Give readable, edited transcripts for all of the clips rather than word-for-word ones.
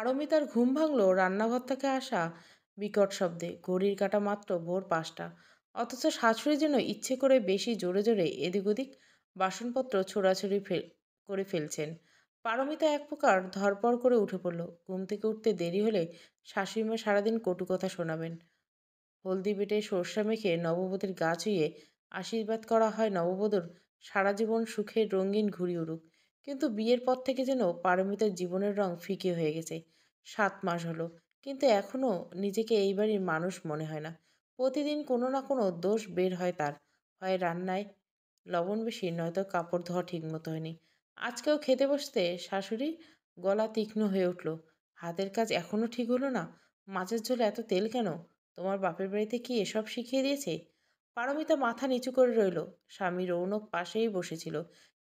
পারমিতার ঘুম ভাঙল রান্নাঘর থেকে আসা বিকট শব্দে। ঘড়ির কাঁটা মাত্র ভোর ৫টা, অথচ শাশুড়ি যেন ইচ্ছে করে বেশি জোরে জোরে এদিক ওদিক বাসনপত্র ছোড়াছুড়ি করে ফেলছেন। পারমিতা এক প্রকার ধরপড় করে উঠে পড়ল। ঘুম থেকে উঠতে দেরি হলে শাশুড়িমা সারাদিন কটু কথা শোনাবেন। হলদি বেটে সর্ষা মেখে নববধূর গা ছুঁয়ে আশীর্বাদ করা হয় নববধূর সারা জীবন সুখের রঙিন ঘুড়ি উড়ুক। কিন্তু বিয়ের পর থেকে যেন পারমিতার জীবনের রং ফিকে হয়ে গেছে। ৭ মাস হলো, কিন্তু এখনো নিজেকে এই বাড়ির মানুষ মনে হয় না। প্রতিদিন কোনো না কোনো দোষ বের হয় তার। হয় রান্নায় লবণ বেশি, নয়তো কাপড় ধোয়া ঠিক মতো হয়নি। আজকেও খেতে বসতে শাশুড়ি গলা তীক্ষ্ণ হয়ে উঠল। হাতের কাজ এখনো ঠিক হলো না? মাছের ঝোলে এত তেল কেন? তোমার বাপের বাড়িতে কি এসব শিখিয়ে দিয়েছে? পারমিতা মাথা নিচু করে রইল। স্বামী রৌনক পাশেই বসেছিল,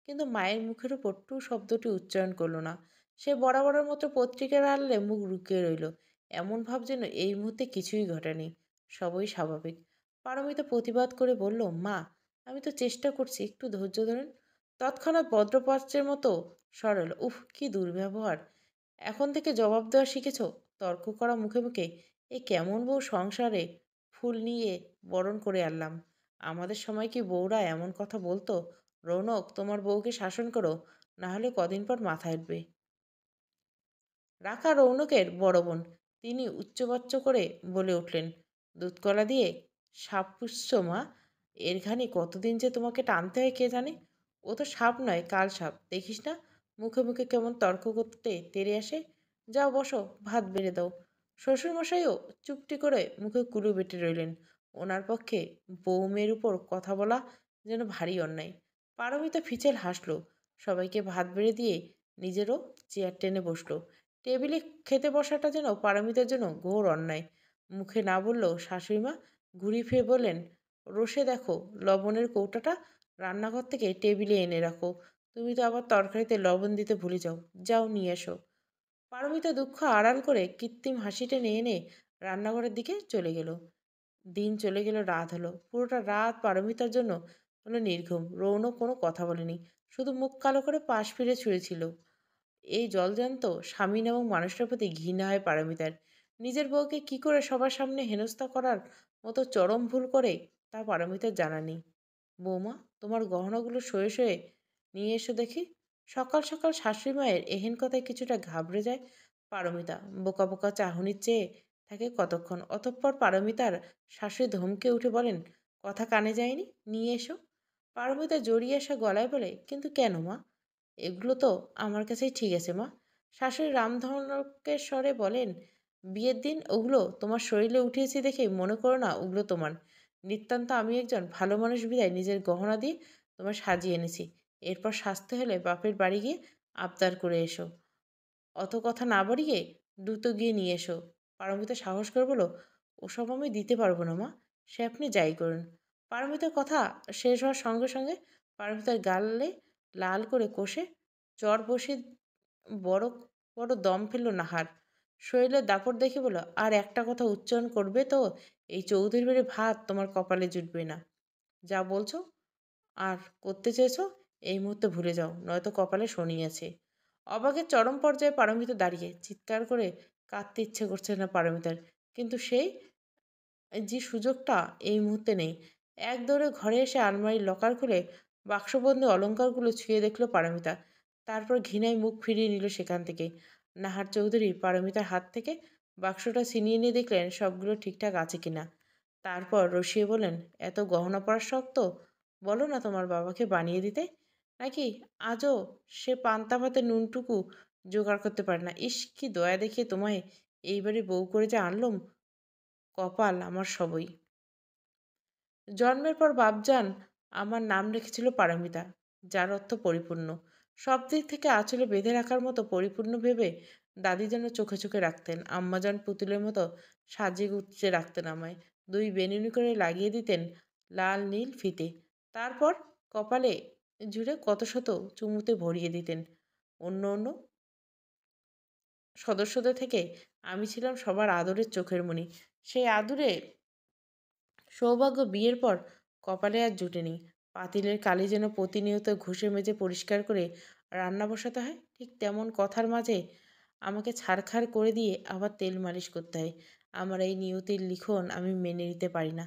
কিন্তু মায়ের মুখের উপর টু শব্দটি উচ্চারণ করল না। সে বরাবরের মতো পত্রিকার আড়ালে মুখ লুকিয়ে রইল, এমন ভাব যেন এই মুহূর্তে কিছুই ঘটেনি, সবই স্বাভাবিক। পারমিতা প্রতিবাদ করে বলল, মা, আমি তো চেষ্টা করছি, একটু ধৈর্য ধরুন। তৎক্ষণাৎ ভদ্রপাত্রের মতো সরল, উফ কি দুর্ব্যবহার! এখন থেকে জবাব দেওয়া শিখেছ? তর্ক করা মুখে মুখে এ কেমন বউ সংসারে ফুল নিয়ে বরণ করে আনলাম। আমাদের সময় কি বউরা এমন কথা বলতো? রৌনক, তোমার বউকে শাসন করো, না হলে কদিন পর মাথায় উঠবে। রাখা রৌনকের বড় বোন, তিনি উচ্চবাচ্য করে বলে উঠলেন, দুধকলা দিয়ে সাপ পুষছ মা? এর ঘানি কতদিন যে তোমাকে টানতে হয় কে জানে। ও তো সাপ নয়, কাল সাপ, দেখিস না মুখে মুখে কেমন তর্ক করতে তেড়ে আসে। যাও বসো, ভাত বেড়ে দাও। শ্বশুরমশাইও চুপটি করে মুখে কুলু বেটে রইলেন। ওনার পক্ষে বউ মেয়ের উপর কথা বলা যেন ভারী অন্যায়। পারমিতা ফিচেল হাসলো, সবাইকে ভাত বেড়ে দিয়ে নিজেরও চেয়ার টেনে বসলো। টেবিলে খেতে বসাটা যেন পারমিতার জন্য ঘোর অন্যায়। মুখে না বললেও শাশুড়িমা ঘুরিয়ে ফিরে বললেন, রসে দেখো, লবণের কৌটাটা রান্নাঘর থেকে টেবিলে এনে রাখো। তুমি তো আবার তরকারিতে লবণ দিতে ভুলে যাও, যাও নিয়ে এসো। পারমিতা দুঃখ আড়াল করে কৃত্রিম হাসি টেনে এনে রান্নাঘরের দিকে চলে গেল। দিন চলে গেল, রাত হলো। পুরোটা রাত পারমিতার জন্য হলো নির্ঘুম। রৌনক কোনো কথা বলেনি, শুধু মুখ কালো করে পাশ ফিরে ছুঁয়েছিল। এই জলজান্ত স্বামী নামক মানুষটার প্রতি ঘৃণা হয় পারমিতার। নিজের বউকে কি করে সবার সামনে হেনস্থা করার মতো চরম ভুল করে তা পারমিতার জানা নেই। বৌমা, তোমার গহনাগুলো শয়ে শয়ে নিয়ে এসো দেখি। সকাল সকাল শাশুড়ি মায়ের এহেন কথায় কিছুটা ঘাবড়ে যায় পারমিতা। বোকা বোকা চাহনির চেয়ে থাকে কতক্ষণ, অতঃপর পারমিতার শাশুড়ি ধমকে উঠে বলেন, কথা কানে যায়নি, নিয়ে এসো। পারমিতা জড়িয়ে আসা গলায় বলে, কিন্তু কেন মা? এগুলো তো আমার কাছেই ঠিক আছে মা। শাশুড়ি রামধনকের স্বরে বলেন, বিয়ের দিন ওগুলো তোমার শরীরে উঠিয়েছি দেখে মনে করো না ওগুলো তোমার। নিতান্ত আমি একজন ভালো মানুষ বিদায় নিজের গহনা দিয়ে তোমার সাজিয়ে এনেছি। এরপর সাজতে হলে বাপের বাড়ি গিয়ে আবদার করে এসো। অত কথা না বাড়িয়ে দ্রুত গিয়ে নিয়ে এসো। পারমিতা সাহস করে বলো, ওসব আমি দিতে পারবো না মা, সে আপনি যাই করুন। পারমিতার কথা শেষ হওয়ার সঙ্গে সঙ্গে পারমিতার গালে লাল করে কষে চর বসে বড় বড় দম ফেলল নাহার। শরীরের দাপট দেখে বলল, আর একটা কথা উচ্চারণ করবে তো এই চৌধুরী বাড়ির ভাত তোমার কপালে জুটবে না। যা বলছো আর করতে চেয়েছো এই মুহূর্তে ভুলে যাও, নয়তো কপালে শনি আছে। অবাকের চরম পর্যায়ে পারমিতা দাঁড়িয়ে চিৎকার করে কাঁদতে ইচ্ছে করছে না পারমিতার, কিন্তু সেই যে সুযোগটা এই মুহূর্তে নেই। এক দৌড়ে ঘরে এসে আলমারির লকার খুলে বাক্সবন্দি অলংকারগুলো ছুঁয়ে দেখলো পারমিতা। তারপর ঘৃণায় মুখ ফিরিয়ে নিল সেখান থেকে। নাহার চৌধুরী পারমিতার হাত থেকে বাক্সটা ছিনিয়ে নিয়ে দেখলেন সবগুলো ঠিকঠাক আছে কিনা। তারপর রসিয়ে বলেন, এত গহনা পরার শখ তো, বলো না তোমার বাবাকে বানিয়ে দিতে। নাকি আজও সে পান্তা ভাতে নুনটুকু জোগাড় করতে পারে না। ইস, কি দয়া দেখিয়ে তোমায় এইবারে বউ করে যে আনলুম, কপাল আমার সবই। জন্মের পর বাপজান আমার নাম রেখেছিল পারমিতা, যার অর্থ পরিপূর্ণ। সব দিক থেকে আঁচলে বেঁধে রাখার মতো পরিপূর্ণ ভেবে দাদি যেন চোখে চোখে রাখতেন। আম্মাজান পুতুলের মতো সাজিয়ে গুছিয়ে রাখতেন আমায়। দুই বেনুনি করে লাগিয়ে দিতেন লাল নীল ফিতে। তারপর কপালে জুড়ে কত শত চুমুতে ভরিয়ে দিতেন। অন্য অন্য সদস্যদের থেকে আমি ছিলাম সবার আদরের চোখের মণি। সেই আদুরে সৌভাগ্য বিয়ের পর কপালে আর জুটেনি। পাতিলের কালি যেন প্রতিনিয়ত ঘষে মেজে পরিষ্কার করে রান্না বসাতে হয়, ঠিক তেমন কথার মাঝে আমাকে ছাড়খাড় করে দিয়ে আবার তেল মালিশ করতে হয়। আমার এই নিয়তির লিখন আমি মেনে নিতে পারি না।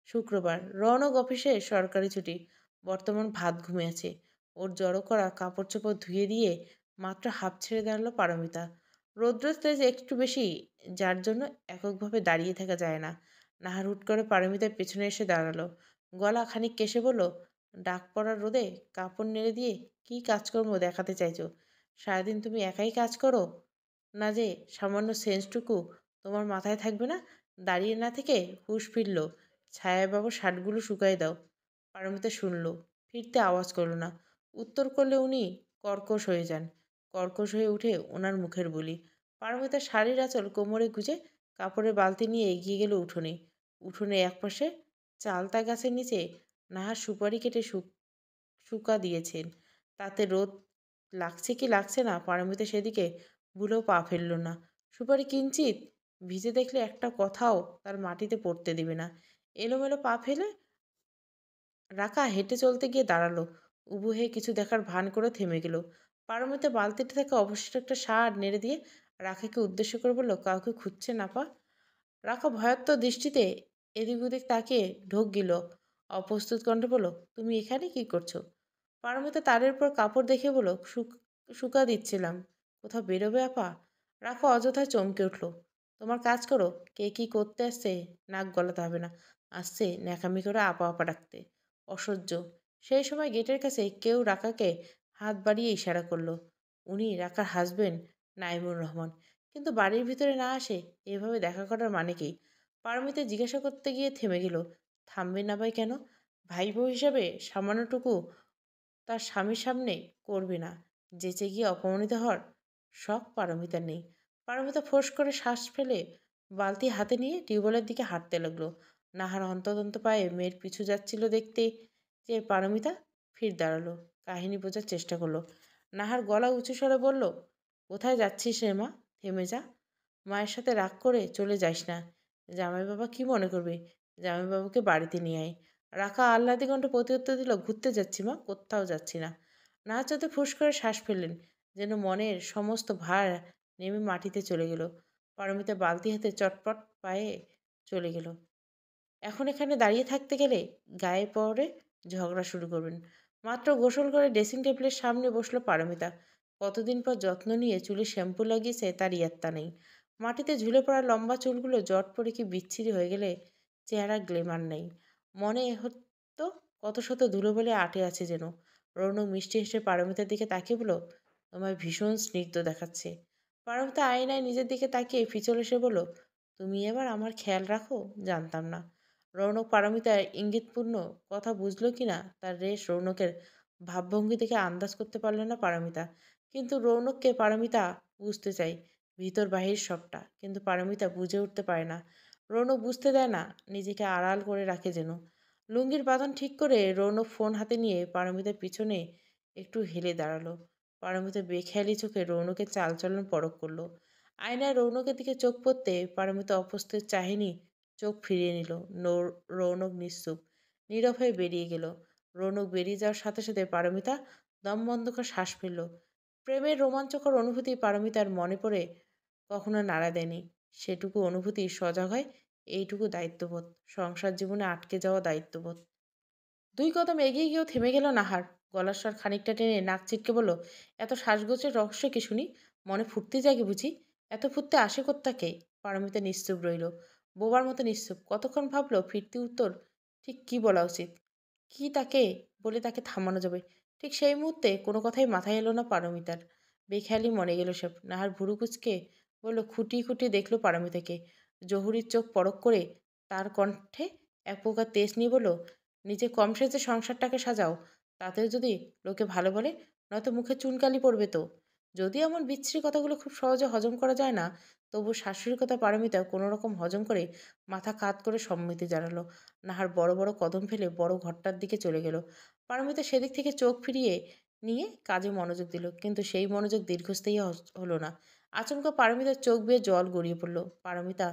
শুক্রবার রৌনক অফিসে সরকারি ছুটি। বর্তমান ভাত ঘুমিয়ে আছে। ওর জড়ো করা কাপড় চোপড় ধুয়ে দিয়ে মাত্র হাঁপ ছেড়ে দাঁড়ালো পারমিতা। রৌদ্রের তেজ একটু বেশি, যার জন্য এককভাবে দাঁড়িয়ে থাকা যায় না। নাহার হুট করে পারমিতার পেছনে এসে দাঁড়ালো। গলা খানিক কেশে বলল, ডাক পড়ার রোদে কাপড় নেড়ে দিয়ে কি কাজকর্ম দেখাতে চাইছো? সারাদিন তুমি একাই কাজ করো না যে সামান্য সেন্সটুকু তোমার মাথায় থাকবে না? দাঁড়িয়ে না থেকে হুঁশ ফিরল। ছায়াবাবু শার্টগুলো শুকাই দাও। পারমিতা শুনল, ফিরতে আওয়াজ করল না। উত্তর করলে উনি কর্কশ হয়ে যান। কর্কশ হয়ে উঠে ওনার মুখের বুলি। পারমিতা শাড়ির আঁচল কোমরে গুজে কাপড়ের বালতি নিয়ে এগিয়ে গেল উঠোনে। উঠোনে একপাশে চালতা গাছের নিচে নাহার সুপারি কেটে শুকা দিয়েছেন। তাতে রোদ লাগছে কি লাগছে না পারমিতা সেদিকে ভুলেও পা ফেলল না। সুপারি কিঞ্চিত ভিজে দেখলে একটা কথাও তার মাটিতে পড়তে দিবে না। এলোমেলো পা ফেলে রাকা হেঁটে চলতে গিয়ে দাঁড়ালো। উবু হয়ে কিছু দেখার ভান করে থেমে গেল। পারমিতা বালতিতে থাকা অবশিষ্ট একটা শার্ট নেড়ে দিয়ে রাখাকে উদ্দেশ্য করে বলল, কাউকে খুঁজছে না পা? রাখা ভয়ার্ত দৃষ্টিতে এদিক ওদিক তাকিয়ে ঢোক গিল। অপ্রস্তুত কণ্ঠে বলল, তুমি এখানে কি করছো? পারমিতা তারের উপর কাপড় দেখে বলল, শুকা দিচ্ছিলাম। কোথাও বেরোবে আপা? রাখা অযথায় চমকে উঠল। তোমার কাজ করো, কে কি করতে আসছে নাক গলাতে হবে না। আসছে ন্যাকামি করে আপা আপা ডাকতে। অসহ্য। সেই সময় গেটের কাছে কেউ রাকাকে হাত বাড়িয়ে ইশারা করলো। উনি রাকার হাসবেন্ড নাইমুর রহমান। কিন্তু বাড়ির ভিতরে না আসে এভাবে দেখা করার মানে কি? পারমিতা জিজ্ঞাসা করতে গিয়ে থেমে গেল। থামবে না ভাই কেন? ভাই বউ হিসাবে সামান্যটুকু তার স্বামীর সামনে করবে না যেচে গিয়ে অপমানিত হওয়ার শখ পারমিতার নেই। পারমিতা ফোঁস করে শ্বাস ফেলে বালতি হাতে নিয়ে টিউবওয়েলের দিকে হাঁটতে লাগলো। নাহার হন্তদন্ত পায়ে মেয়ের পিছু যাচ্ছিল দেখতে যে পারমিতা ফির দাঁড়ালো। কাহিনী বোঝার চেষ্টা করলো। নাহার গলা উঁচু স্বরে বলল, কোথায় যাচ্ছিস রে মা? থেমে যা। মায়ের সাথে রাগ করে চলে যাস না। জামাই বাবা কি মনে করবে? জামাই বাবাকে বাড়িতে নিয়ে আয়। রাখা আহ্লাদী কণ্ঠে প্রত্যুত্তর দিল, ঘুরতে যাচ্ছি মা, কোথাও যাচ্ছি না। না চাতে ফুস করে শ্বাস ফেললেন, যেন মনের সমস্ত ভার নেমে মাটিতে চলে গেল। পারমিতা বালতি হাতে চটপট পায়ে চলে গেল। এখন এখানে দাঁড়িয়ে থাকতে গেলে গায়ে পড়ে ঝগড়া শুরু করবেন। মাত্র গোসল করে ড্রেসিং টেবিলের সামনে বসলো পারমিতা। কতদিন পর যত্ন নিয়ে চুলে শ্যাম্পু লাগিয়েছে তার ইয়াত্তা নেই। মাটিতে ঝুলে পড়া লম্বা চুলগুলো জট পড়ে কি বিচ্ছিরি হয়ে গেলে চেহারা গ্লেমার নেই। মনে হতো কত শত ধুলোবলে আটে আছে যেন। রৌনক মিষ্টি হেসে পারমিতার দিকে তাকিয়ে বলল, তোমায় ভীষণ স্নিগ্ধ দেখাচ্ছে। পারমিতা আয়নায় নিজের দিকে তাকিয়ে ফিচল এসে বলল, তুমি এবার আমার খেয়াল রাখো, জানতাম না। রৌনক পারমিতার ইঙ্গিতপূর্ণ কথা বুঝল কিনা তার রেশ রৌনকের ভাবভঙ্গি থেকে আন্দাজ করতে পারল না পারমিতা। কিন্তু রৌনককে পারমিতা বুঝতে চাই, ভিতর বাহির সবটা। কিন্তু পারমিতা বুঝে উঠতে পারে না। রৌনক বুঝতে দেয় না, নিজেকে আড়াল করে রাখে যেন। লুঙ্গির বাঁধন ঠিক করে রৌনক ফোন হাতে নিয়ে পারমিতার পিছনে একটু হেলে দাঁড়ালো। পারমিতা বেখেয়ালি চোখে রৌনকের চালচলন পরখ করলো। আয়নায় রৌনকের দিকে চোখ পড়তে পারমিতা অপ্রস্তুত চাহেনি, চোখ ফিরিয়ে নিল। রৌনক নিশ্চুপ নীরব হয়ে বেরিয়ে গেল। রৌনক বেরিয়ে যাওয়ার সাথে সাথে পারমিতা দম বন্ধ করে শ্বাস ফেলল। প্রেমের রোমাঞ্চকর অনুভূতি পারমিতার মনে পড়ে কখনো নাড়া দেয়নি। সেটুকু অনুভূতি সজাগ হয় এইটুকু দায়িত্ববোধ, সংসার জীবনে আটকে যাওয়া দায়িত্ববোধ। দুই কদম এগিয়ে গিয়েও থেমে গেল নাহার। গলার স্বর খানিকটা টেনে নাক ছিটকে বলল, এত শ্বাসগোছের রহস্য কি শুনি? মনে ফুর্তি জাগে বুঝি? এত ফুর্তি আসে কোত্থেকে? পারমিতা নিশ্চুপ রইল, বোবার মতো নিশ্চুপ। কতক্ষণ ভাবলো ফিরতি উত্তর ঠিক কি বলা উচিত, কি তাকে বলে তাকে থামানো যাবে। ঠিক সেই মুহূর্তে কোনো কথাই মাথায় এলো না পারমিতার। বেখেয়ালি মনে গেল সব। নাহার ভুরু কুচকে বলল, খুঁটিয়ে খুঁটিয়ে দেখলো পারমিতাকে। জহুরির চোখ পরক করে তার কণ্ঠে এক প্রকার তেজ নিয়ে বলল, নিজে কম সেজে সংসারটাকে সাজাও, তাতেও যদি লোকে ভালো বলে, নয়তো মুখে চুনকালি পড়বে তো। যদি এমন বিচ্ছিরি কথাগুলো খুব সহজে হজম করা যায় না, তবু শাশুড়ির কথা পারমিতা কোনো রকম হজম করে মাথা কাত করে সম্মতি জানালো। নাহার বড় বড় কদম ফেলে বড় ঘরটার দিকে চলে গেল। পারমিতা সেদিক থেকে চোখ ফিরিয়ে নিয়ে কাজে মনোযোগ দিল, কিন্তু সেই মনোযোগ দীর্ঘস্থায়ী হলো না। আচমকা পারমিতার চোখ বেয়ে জল গড়িয়ে পড়ল। পারমিতা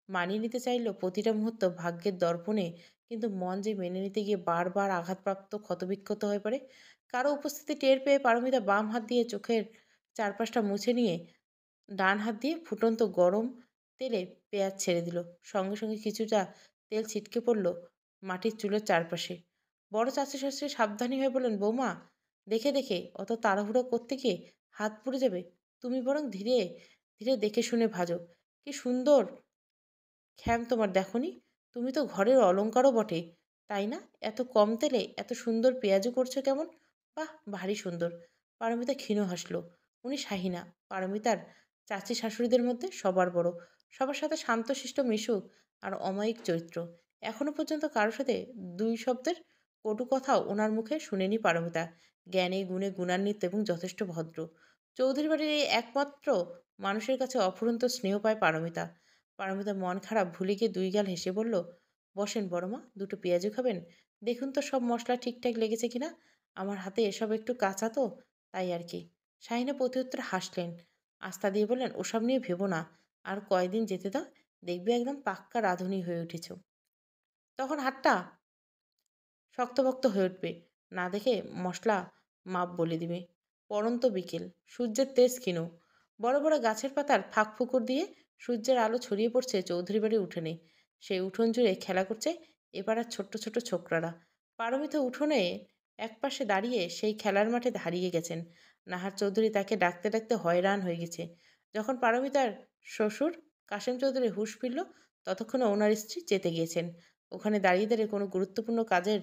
মানিয়ে নিতে চাইল প্রতিটা মুহূর্ত ভাগ্যের দর্পণে, কিন্তু মন যে মেনে নিতে গিয়ে বারবার আঘাতপ্রাপ্ত ক্ষতবিক্ষত হয়ে পড়ে। কারো উপস্থিতি টের পেয়ে পারমিতা বাম হাত দিয়ে চোখের চারপাশটা মুছে নিয়ে ডান হাত দিয়ে ফুটন্ত গরম তেলে পেঁয়াজ ছেড়ে দিল। সঙ্গে সঙ্গে কিছুটা তেল ছিটকে পড়ল মাটির চুলের চারপাশে। বড় চাচি শাশুড়ি সাবধানী হয়ে বললেন, বৌমা, দেখে দেখে, অত তাড়াহুড়ো করতে গিয়ে হাত পুড়ে যাবে। তুমি বরং ধীরে ধীরে দেখে শুনে ভাজো। কি সুন্দর খ্যাম তোমার, দেখনি? তুমি তো ঘরের অলংকারও বটে, তাই না? এত কম তেলে এত সুন্দর পেঁয়াজু করছো কেমন? বাহ, ভারী সুন্দর। পারমিতা ক্ষীণ হাসল। উনি শাহিনা, পারমিতার চাচি শাশুড়িদের মধ্যে সবার বড়, সবার সাথে শান্তশিষ্ট মিশুক আর অমায়িক চরিত্র। এখনো পর্যন্ত কারোর সাথে দুই শব্দের কটু কথাও ওনার মুখে শুনেনি পারমিতা। জ্ঞানে গুণে গুণান্বিত এবং যথেষ্ট ভদ্র। চৌধুরী বাড়ির এই একমাত্র মানুষের কাছে অফুরন্ত স্নেহ পায় পারমিতা। পারমিতা মন খারাপ ভুলে গিয়ে দুই গাল হেসে বলল, বসেন বড়মা, দুটো পেঁয়াজু খাবেন? দেখুন তো সব মশলা ঠিকঠাক লেগেছে কিনা। আমার হাতে এসব একটু কাঁচা তো, তাই আর কি। শাহিনা প্রত্যুত্তরে হাসলেন। আস্থা দিয়ে বললেন, ওসব নিয়ে ভেবো না, আর কয়দিন যেতে দাও, দেখবে একদম পাক্কা রাঁধুনি হয়ে উঠেছ। তখন হাতটা শক্তপোক্ত হয়ে উঠবে, না দেখে মশলা মাপ বলে দিবে। পড়ন্ত বিকেল, সূর্যের তেজ ক্ষীণ। বড় বড় গাছের পাতার ফাঁক ফুকর দিয়ে সূর্যের আলো ছড়িয়ে পড়ছে চৌধুরী বাড়ির উঠোনে। সেই উঠোন জুড়ে খেলা করছে এপাড়ার ছোট্ট ছোট্ট ছোকরারা। পারমিত উঠোনে একপাশে দাঁড়িয়ে সেই খেলার মাঠে হারিয়ে গেছেন। নাহার চৌধুরী তাকে ডাকতে ডাকতে হয়রান হয়ে গেছে। যখন পারমিতার শ্বশুর কাশেম চৌধুরী হুঁশ ফিরল, ততক্ষণে ওনার স্ত্রী যেতে গিয়েছেন। ওখানে দাঁড়িয়ে দাঁড়িয়ে কোনো গুরুত্বপূর্ণ কাজের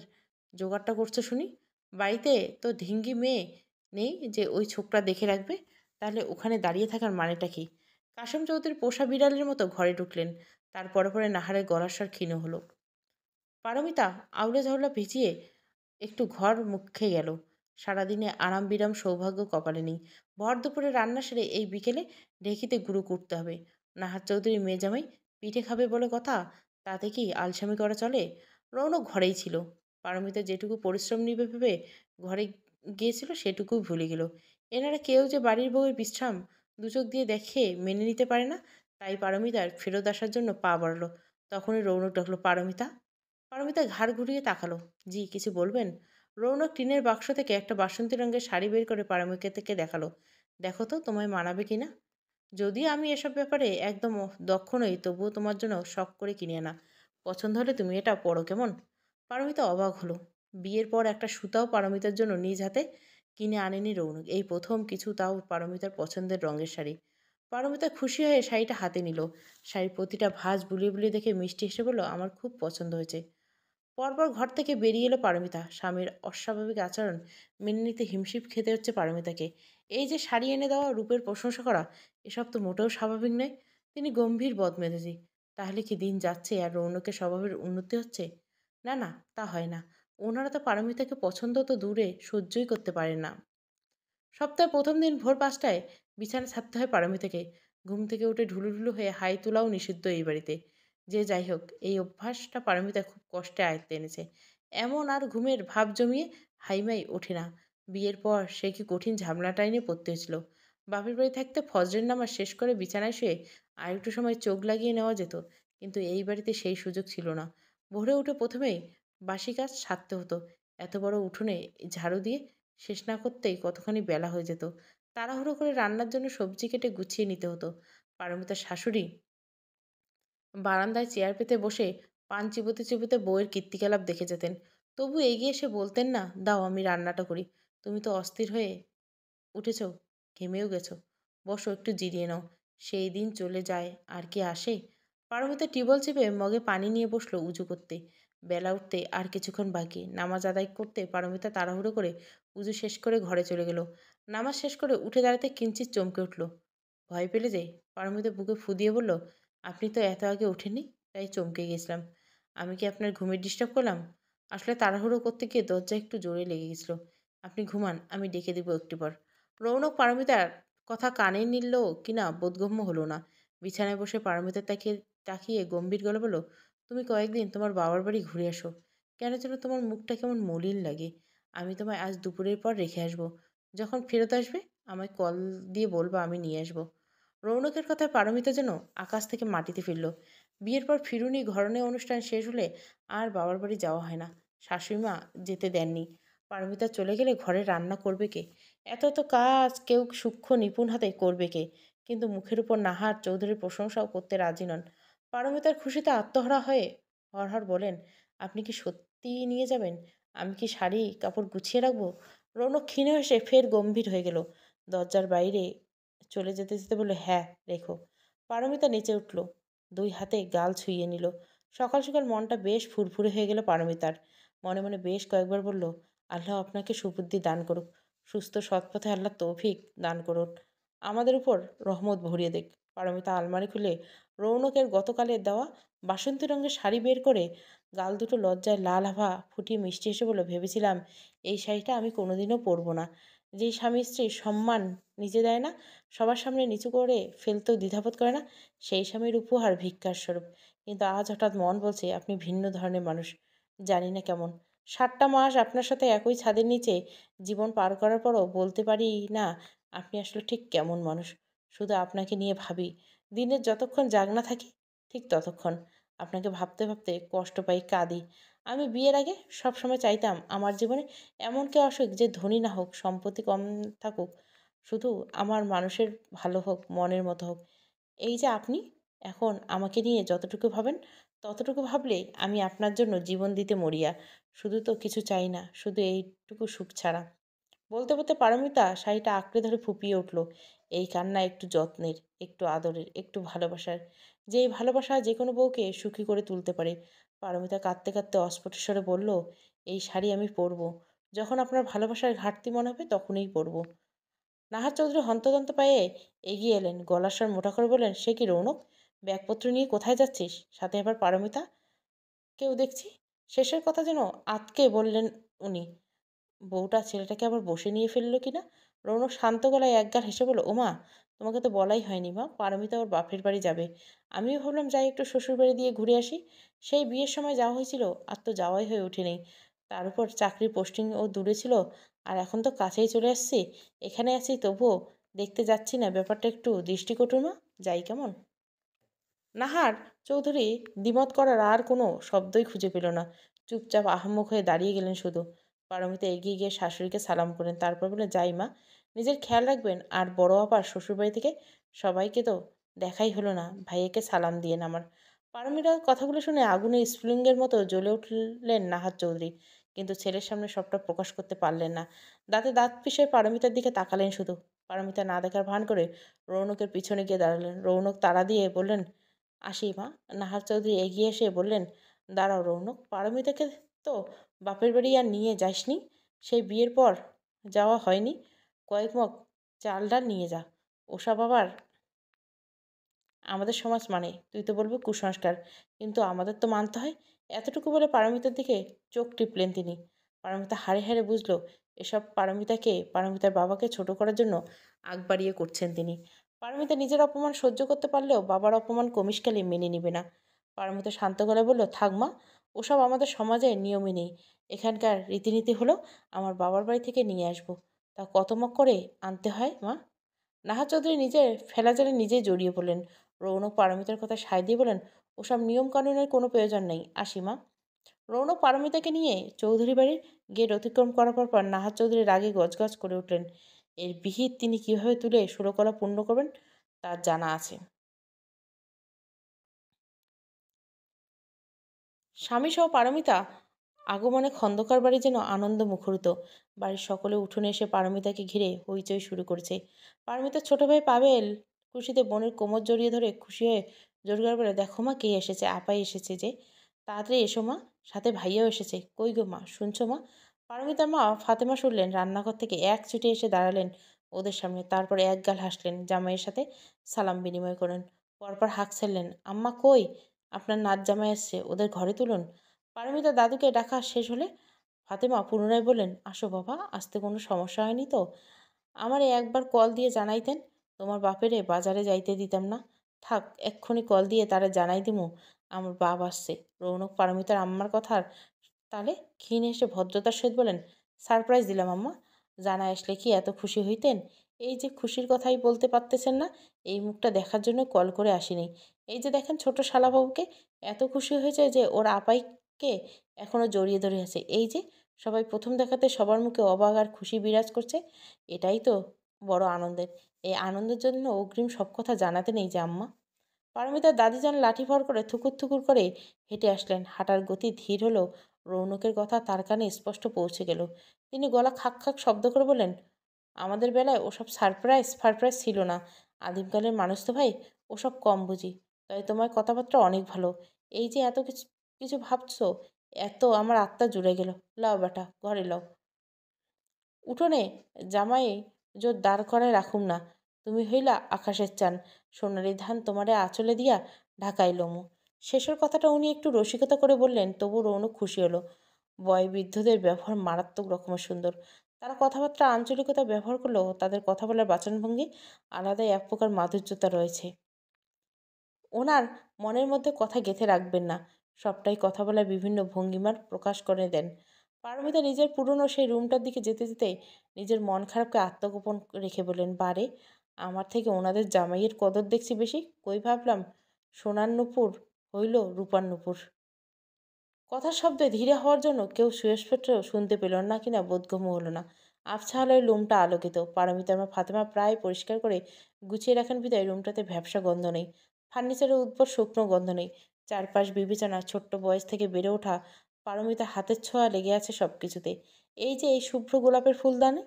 জোগাড়টা করছো শুনি? বাড়িতে তো ঢিঙ্গি মেয়ে নেই যে ওই ছোকরা দেখে রাখবে? তাহলে ওখানে দাঁড়িয়ে থাকার মানেটা কি? কাশেম চৌধুরী পোষা বিড়ালের মতো ঘরে ঢুকলেন। তার পরে পরে নাহারের গলার স্বর ক্ষীণ হলো। পারমিতা আউলে ঝাউলা ভিজিয়ে একটু ঘর মুখে গেল। সারাদিনে আরাম বিরাম সৌভাগ্য কপালে নেই। ভর দুপুরে রান্না সেরে এই বিকেলে ঢেঁকিতে গুঁড়ো করতে হবে। নাহার চৌধুরী মেজামাই পিঠে খাবে বলে কথা, তাতে কি আলসামি করা চলে? রৌনক ঘরেই ছিল। পারমিতা যেটুকু পরিশ্রম নিবে ভেবে ঘরে গিয়েছিল সেটুকুই ভুলে গেল। এনারা কেউ যে বাড়ির বউয়ের বিশ্রাম দুচোখ দিয়ে দেখে মেনে নিতে পারে না, তাই পারমিতার ফেরত আসার জন্য পা বাড়ল। তখনই রৌনক ডাকলো, পারমিতা। পারমিতা ঘাড় ঘুরিয়ে তাকালো। জি, কিছু বলবেন? রৌনক টিনের বাক্স থেকে একটা বাসন্তী রঙের শাড়ি বের করে পারমিতাকে দেখালো। দেখো তো তোমায় মানাবে কিনা। যদিও আমি এসব ব্যাপারে একদম দক্ষ নই, তবুও তোমার জন্য শখ করে কিনে আনা। পছন্দ হলে তুমি এটা পরো, কেমন? পারমিতা অবাক হলো। বিয়ের পর একটা সুতাও পারমিতার জন্য নিজ হাতে কিনে আনেনি রৌনক। এই প্রথম কিছু, তাও পারমিতার পছন্দের রঙের শাড়ি। পারমিতা খুশি হয়ে শাড়িটা হাতে নিল। শাড়ির প্রতিটা ভাঁজ বুলিয়ে বুলিয়ে দেখে মিষ্টি হেসে বলল, আমার খুব পছন্দ হয়েছে। পরপর ঘর থেকে বেরিয়ে এলো পারমিতা। স্বামীর অস্বাভাবিক আচরণ মেনে নিতে হিমশিম খেতে হচ্ছে পারমিতাকে। এই যে শাড়ি এনে দেওয়া, রূপের প্রশংসা করা, এসব তো মোটেও স্বাভাবিক নয়। তিনি গম্ভীর বদমেজাজি। তাহলে কি দিন যাচ্ছে আর রৌনকের স্বভাবের উন্নতি হচ্ছে? না না, তা হয় না। ওনারা তো পারমিতাকে পছন্দ তো দূরে সহ্যই করতে পারেন না। সপ্তাহের প্রথম দিন ভোর ৫টায় বিছানা ছাড়তে হয় পারমিতাকে। ঘুম থেকে উঠে ঢুলুঢুলু হয়ে হাই তোলাও নিষিদ্ধ এই বাড়িতে। যে যাই হোক, এই অভ্যাসটা পারমিতা খুব কষ্টে আয়ত্তে এনেছে। এমন আর ঘুমের ভাব জমিয়ে হাইমাই ওঠে না। বিয়ের পর সে কি কঠিন ঝামেলাটাই নিয়ে পড়তে হয়েছিল। বাপের বাড়ি থাকতে ফজরের নামাজ শেষ করে বিছানায় শুয়ে আর একটু সময় চোখ লাগিয়ে নেওয়া যেত, কিন্তু এই বাড়িতে সেই সুযোগ ছিল না। ভোরে উঠে প্রথমেই বাসি কাজ সারতে হতো। এত বড় উঠোনে ঝাড়ু দিয়ে শেষ না করতেই কতখানি বেলা হয়ে যেত। তাড়াহুড়ো করে রান্নার জন্য সবজি কেটে গুছিয়ে নিতে হতো। পারমিতার শাশুড়ি বারান্দায় চেয়ার পেতে বসে পান চিবোতে চিবোতে বউয়ের কীর্তিকলাপ দেখে যেতেন। তবু এগিয়ে এসে বলতেন না, দাও আমি রান্নাটা করি। তুমি তো অস্থির হয়ে উঠেছ, ঘেমেও গেছো। বসো, একটু জিরিয়ে নাও। সেই দিন চলে যায়, আর কি আসে? পারমিতা টিউবওয়েল চেপে মগে পানি নিয়ে বসলো উজু করতে। বেলা উঠতে আর কিছুক্ষণ বাকি। নামাজ আদায় করতে পারমিতা তাড়াহুড়ো করে উজু শেষ করে ঘরে চলে গেল। নামাজ শেষ করে উঠে দাঁড়াতে কিঞ্চিত চমকে উঠল। ভয় পেলে যে? পারমিতা বুকে ফু দিয়ে বলল, আপনি তো এত আগে ওঠেননি, তাই চমকে গেছিলাম। আমি কি আপনার ঘুমের ডিস্টার্ব করলাম? আসলে তাড়াহুড়ো করতে গিয়ে দরজা একটু জোরে লেগে গেছিল। আপনি ঘুমান, আমি ডেকে দেবো একটু পর। রৌনক পারমিতার কথা কানে নিল কিনা বোধগম্য হলো না। বিছানায় বসে পারমিতার তাকিয়ে তাকিয়ে গম্ভীর গলা বলল, তুমি কয়েকদিন তোমার বাবার বাড়ি ঘুরে আসো। কেন যেন তোমার মুখটা কেমন মলিন লাগে। আমি তোমায় আজ দুপুরের পর রেখে আসবো। যখন ফেরত আসবে আমায় কল দিয়ে বলবো, আমি নিয়ে আসবো। রৌনকের কথায় পারমিতা যেন আকাশ থেকে মাটিতে ফিরল। বিয়ের পর ফিরুনি ঘরনে অনুষ্ঠান শেষ হলে আর বাবার বাড়ি যাওয়া হয় না। শাশুড়িমা যেতে দেননি। পারমিতা চলে গেলে ঘরে রান্না করবে কে? এত এত কাজ কেউ সূক্ষ্ম নিপুণ হাতে করবে কে? কিন্তু মুখের উপর নাহার চৌধুরীর প্রশংসাও করতে রাজি নন। পারমিতার খুশিতে আত্মহারা হয়ে হরহর বলেন, আপনি কি সত্যিই নিয়ে যাবেন? আমি কি শাড়ি কাপড় গুছিয়ে রাখবো? রৌনক ক্ষীণ এসে ফের গম্ভীর হয়ে গেল। দরজার বাইরে চলে যেতে যেতে বলল, হ্যাঁ রেখো। পারমিতা নেচে উঠল, দুই হাতে গাল ছুঁয়ে নিল। সকাল সকাল মনটা বেশ ফুরফুরে হয়ে গেল পারমিতার। মনে মনে বেশ কয়েকবার বলল, আল্লাহ আপনাকে সুবুদ্ধি দান করুক, সুস্থ সৎপথে আল্লাহ তৌফিক দান করুন, আমাদের উপর রহমত ভরিয়ে দেখ। পারমিতা আলমারি খুলে রৌনকের গতকালের দেওয়া বাসন্তী রঙের শাড়ি বের করে গাল দুটো লজ্জায় লাল আভা ফুটিয়ে মিষ্টি এসে বলে, ভেবেছিলাম এই শাড়িটা আমি কোনোদিনও পরবো না। যেই স্বামী স্ত্রীর সম্মান নিজে দেয় না, সবার সামনে নিচু করে ফেলতেও দ্বিধাবোধ করে না, সেই স্বামীর উপহার ভিক্ষার স্বরূপ। কিন্তু আজ হঠাৎ মন বলছে আপনি ভিন্ন ধরনের মানুষ। জানি না কেমন, 7টা মাস আপনার সাথে একই ছাদের নিচে জীবন পার করার পরও বলতে পারি না আপনি আসলে ঠিক কেমন মানুষ। শুধু আপনাকে নিয়ে ভাবি, দিনের যতক্ষণ জাগনা থাকি ঠিক ততক্ষণ। আপনাকে ভাবতে ভাবতে কষ্ট পাই, কাঁদি। আমি বিয়ের আগে সবসময় চাইতাম আমার জীবনে এমন কেউ আসুক যে ধনী না হোক, সম্পত্তি কম থাকুক, শুধু আমার মানুষের ভালো হোক, মনের মতো হোক। এই যে আপনি এখন আমাকে নিয়ে যতটুকু ভাবেন, ততটুকু ভাবলে আমি আপনার জন্য জীবন দিতে মরিয়া। শুধু তো কিছু চাই না, শুধু এইটুকু সুখ ছাড়া। বলতে বলতে পারমিতা শাড়িটা আঁকড়ে ধরে ফুপিয়ে উঠল। এই কান্না একটু যত্নের, একটু আদরের, একটু ভালোবাসার, যেই ভালোবাসা যে কোনো বউকে সুখী করে তুলতে পারে। পারমিতা কাঁদতে কাঁদতে অস্ফুট স্বরে বলল, এই শাড়ি আমি পরবো, যখন আপনার ভালোবাসার ঘাটতি মনে হবে তখনই পরবো। নাহার চৌধুরী হন্তদন্ত পায়ে এগিয়ে এলেন, গলার স্বর মোটা করে বললেন, সে কি রৌনক, ব্যাগপত্র নিয়ে কোথায় যাচ্ছিস? সাথে আবার পারমিতা কেউ দেখছি। শেষের কথা যেন আতকে বললেন উনি। বউটা ছেলেটাকে আবার বসে নিয়ে ফেললো কিনা। রৌনক শান্ত গলায় একগাল হেসে বলল, ওমা, তোমাকে তো বলাই হয়নি মা, পারমিতা ওর বাপের বাড়ি যাবে। আমিও ভাবলাম যাই একটু শ্বশুর বাড়ি দিয়ে ঘুরে আসি। সেই বিয়ের সময় যাওয়া হয়েছিল, আর তো যাওয়াই হয়ে ওঠেনি। তার উপর চাকরির পোস্টিং ও দূরে ছিল, আর এখন তো কাছেই চলে আসছি। এখানে আছি তবুও দেখতে যাচ্ছি না, ব্যাপারটা একটু দৃষ্টিকটু মা, যাই কেমন? নাহার চৌধুরী দ্বিমত করার আর কোনো শব্দই খুঁজে পেল না। চুপচাপ আহাম্মক হয়ে দাঁড়িয়ে গেলেন শুধু। পারমিতা এগিয়ে গিয়ে শাশুড়িকে সালাম করেন, তারপর বলে, যাই মা, নিজের খেয়াল রাখবেন। আর বড় আপার শ্বশুরবাড়ি থেকে সবাইকে তো দেখাই হলো না, ভাইয়াকে সালাম দিয়েন আমার। পারমিতার কথাগুলো শুনে আগুনে স্ফুলিঙ্গের মতো জ্বলে উঠলেন নাহার চৌধুরী, কিন্তু ছেলের সামনে সবটা প্রকাশ করতে পারলেন না। দাঁতে দাঁত পিষে পারমিতার দিকে তাকালেন শুধু। পারমিতা না দেখার ভান করে রৌনকের পিছনে গিয়ে দাঁড়ালেন। রৌনক তাড়া দিয়ে বললেন, আসি মা। নাহার চৌধুরী এগিয়ে এসে বললেন, দাঁড়াও রৌনক, পারমিতাকে তো বাপের বাড়ি আর নিয়ে যাসনি? সেই বিয়ের পর যাওয়া হয়নি? কয়েক মগ চাল ডাল নিয়ে যা। ওসব আবার আমাদের সমাজ মানে, তুই তো বলবি কুসংস্কার, কিন্তু আমাদের তো মানতে হয়। এতটুকু বলে পারমিতার দিকে চোখ টিপলেন তিনি। পারমিতা হাড়ে হাড়ে বুঝলো, এসব পারমিতার বাবাকে ছোট করার জন্য আগ বাড়িয়ে করছেন তিনি। পারমিতা নিজের অপমান সহ্য করতে পারলেও বাবার অপমান কমিশকালে মেনে নিবে না। পারমিতা শান্ত গলায় বলল, থাক মা, ওসব আমাদের সমাজে নিয়মই নেই। এখানকার রীতিনীতি হলো আমার বাবার বাড়ি থেকে নিয়ে আসবো, তা কত মগ করে আনতে হয় মা? নাহার চৌধুরী নিজের ফেলাজালে নিজেই জড়িয়ে পড়লেন। রৌনক পারমিতার কথা সায় দিয়ে বলেন, ওসব নিয়ম কানুনের কোনো প্রয়োজন নেই, আসি মা। রৌনক পারমিতাকে নিয়ে চৌধুরী বাড়ির গেট অতিক্রম করার পর নাহার চৌধুরী রাগে গজগজ করে উঠলেন। এর বিহিত তিনি কিভাবে তুলে ষোলকলা পূর্ণ করবেন তার জানা আছে। স্বামীসহ পারমিতা আগমনে খন্দকার বাড়ি যেন আনন্দ মুখরিত। বাড়ির সকলে উঠোনে এসে পারমিতাকে ঘিরে হইচই শুরু করেছে। পারমিতার ছোট ভাই পাবেল খুশিতে বোনের কোমর জড়িয়ে ধরে খুশি হয়ে জোর করে বলে, দেখো মা কে এসেছে, আপাই এসেছে যে, তাড়াতাড়ি এসো মা, সাথে ভাইয়াও এসেছে। কই গো মা, শুনছো মা? পারমিতার মা ফাতেমা শুনলেন, রান্নাঘর থেকে এক ছুটে এসে দাঁড়ালেন ওদের সামনে, তারপর একগাল হাসলেন, জামাইয়ের সাথে সালাম বিনিময় করেন, পরপর হাঁক ছাড়লেন, আম্মা কই, আপনার নাচ জামাই আসছে, ওদের ঘরে তুলুন। পারমিতা দাদুকে ডাকা শেষ হলে ফাতেমা পুনরায় বললেন, আসো বাবা, আসতে কোনো সমস্যা হয়নি তো? আমারে একবার কল দিয়ে জানাইতেন, তোমার বাপেরে বাজারে যাইতে দিতাম না। থাক, এক্ষুনি কল দিয়ে তারা জানাই দিমু আমার বাপ আসছে। রৌনক পারমিতার আম্মার কথার তালে ক্ষীণ এসে ভদ্রতার সহিত বলেন, সারপ্রাইজ দিলাম আম্মা, জানা আসলে কি এত খুশি হইতেন? এই যে খুশির কথাই বলতে পারতেছেন না, এই মুখটা দেখার জন্য কল করে আসিনি। এই যে দেখেন ছোট শালাবাবুকে, এত খুশি হয়েছে যে ওর আপাইকে এখনো জড়িয়ে ধরে আছে। এই যে সবাই প্রথম দেখাতে সবার মুখে অবাক আর খুশি বিরাজ করছে, এটাই তো বড় আনন্দের। এই আনন্দের জন্য অগ্রিম সব কথা জানাতে নেই যে আম্মা। পারমিতার দাদি যেন লাঠি ভর করে থুকুর থুকুর করে হেঁটে আসলেন। হাঁটার গতি ধীর হলেও রৌনকের কথা তার কানে স্পষ্ট পৌঁছে গেল। তিনি গলা খাক খাক শব্দ করে বললেন, আমাদের বেলায় ওসব সারপ্রাইজ ফারপ্রাইজ ছিল না। আদিমকালের মানুষ তো ভাই, ওসব কম বুঝি। তাই তোমার কথাবার্তা অনেক ভালো। এই যে এত কিছু কিছু ভাবছো, এত আমার আত্মা জুড়ে গেল। লাও বেটা, ঘরে লাও। উঠোনে জামাই জোর দাঁড় করায় রাখুম না। তুমি হইলা আকাশের চান, সোনালি ধান তোমারে আঁচলে দিয়া ঢাকাইলমু। শেষের কথাটা উনি একটু রসিকতা করে বললেন, তবু রৌনক খুশি হলো। বয়োবৃদ্ধদের ব্যবহার মারাত্মক রকমের সুন্দর। তারা কথাবার্তা আঞ্চলিকতা ব্যবহার করলেও তাদের কথা বলার বাচনভঙ্গি আলাদাই এক প্রকার মাধুর্যতা রয়েছে। ওনার মনের মধ্যে কথা গেঁথে রাখবেন না, সবটাই কথা বলার বিভিন্ন ভঙ্গিমার প্রকাশ করে দেন। পারমিতা নিজের পুরনো সেই রুমটার দিকে যেতে যেতে নিজের মন খারাপকে আত্মগোপন রেখে বললেন, বারে, আমার থেকে ওনাদের জামাইয়ের কদর দেখছি বেশি। কই ভাবলাম সোনার নুপুর হইল রূপার নুপুর। কথার শব্দে ধীরে হওয়ার জন্য কেউ সুস্পষ্ট শুনতে পেল না কিনা বোধগম্য হলো না। আবছা আলোয় রুমটা আলোকিত। পারমিতা মা ফাতেমা প্রায় পরিষ্কার করে গুছিয়ে রাখেন বিদায় রুমটাতে ভ্যাপসা গন্ধ নেই। ফার্নিচারের উদ্ভট শুকনো গন্ধ নেই। চারপাশ বিবেচনা, ছোট্ট বয়স থেকে বেড়ে ওঠা পারমিতা হাতের ছোঁয়া লেগে আছে সব কিছুতে। এই যে এই শুভ্র গোলাপের ফুলদানি,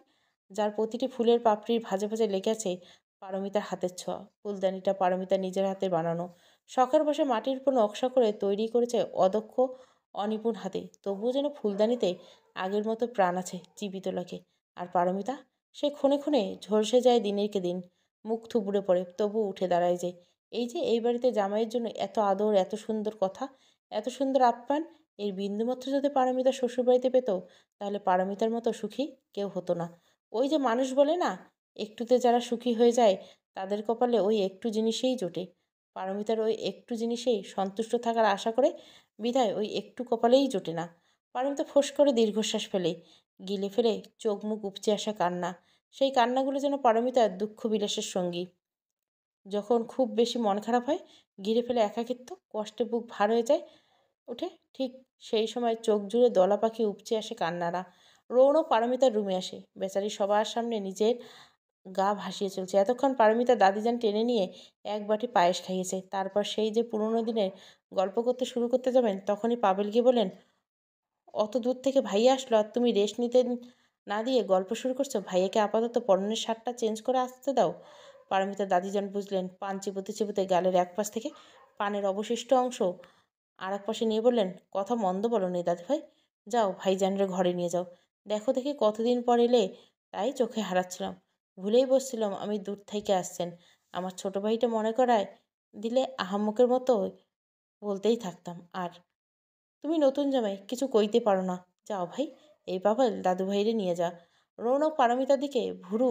যার প্রতিটি ফুলের পাপড়ির ভাঁজে ভাঁজে লেগে আছে পারমিতার হাতের ছোঁয়া। ফুলদানিটা পারমিতা নিজের হাতে বানানো। শখের বসে মাটির উপর নকশা করে তৈরি করেছে অদক্ষ অনিপুণ হাতে, তবুও যেন ফুলদানিতে আগের মতো প্রাণ আছে, জীবিত লাগে। আর পারমিতা, সে ক্ষণে ক্ষণে ঝলসে যায় দিনেরকে দিন, মুখ থুবড়ে পড়ে, তবু উঠে দাঁড়ায় যে। এই যে এই বাড়িতে জামাইয়ের জন্য এত আদর, এত সুন্দর কথা, এত সুন্দর আপ্যায়ন, এর বিন্দুমাত্র যদি পারমিতা শ্বশুরবাড়িতে পেত, তাহলে পারমিতার মতো সুখী কেউ হতো না। ওই যে মানুষ বলে না, একটুতে যারা সুখী হয়ে যায় তাদের কপালে ওই একটু জিনিসেই জোটে। পারমিতার ওই একটু জিনিসেই সন্তুষ্ট থাকার আশা করে বিধায় ওই একটু কপালেই জোটে না। পারমিতা ফোঁস করে দীর্ঘশ্বাস ফেলে, গিলে ফেলে চোখ মুখ উপচে আসা কান্না। সেই কান্নাগুলো যেন পারমিতার দুঃখ বিলাসের সঙ্গী। যখন খুব বেশি মন খারাপ হয়, ঘিরে ফেলে একাকিত্ব, কষ্টে বুক ভার হয়ে যায় ওঠে, ঠিক সেই সময় চোখ জুড়ে দলা পাখি উপচে আসে কান্নারা। রৌনক পারমিতার রুমে আসে। বেচারি সবার সামনে নিজের গা ভাসিয়ে চলছে। এতক্ষণ পারমিতা দাদিজান টেনে নিয়ে এক বাটি পায়েস খাইয়েছে। তারপর সেই যে পুরনো দিনের গল্প করতে শুরু করতে যাবেন, তখনই পাবেল গিয়ে বলেন, অত দূর থেকে ভাইয়া আসলো আর তুমি রেস্ট নিতে না দিয়ে গল্প শুরু করছো। ভাইয়াকে আপাতত পরনের শার্টটা চেঞ্জ করে আসতে দাও। পারমিতা দাদিজান বুঝলেন। পান চিবোতে চিবোতে গালের এক পাশ থেকে পানের অবশিষ্ট অংশ আর এক পাশে নিয়ে বললেন, কথা মন্দ বলো নি দাদিভাই। যাও ভাইজানরে ঘরে নিয়ে যাও। দেখো দেখি কতদিন পর এলে, তাই চোখে হারাচ্ছিলাম। ভুলেই বসছিলাম আমি দূর থেকে আসছেন। আমার ছোট ভাইটা মনে করায় দিলে আহাম্মকের মতো বলতেই থাকতাম। আর তুমি নতুন জামাই, কিছু কইতে পারো না। যাও ভাই, এই বাবা দাদু ভাইরে নিয়ে যা। রৌনক পারমিতার দিকে ভুরু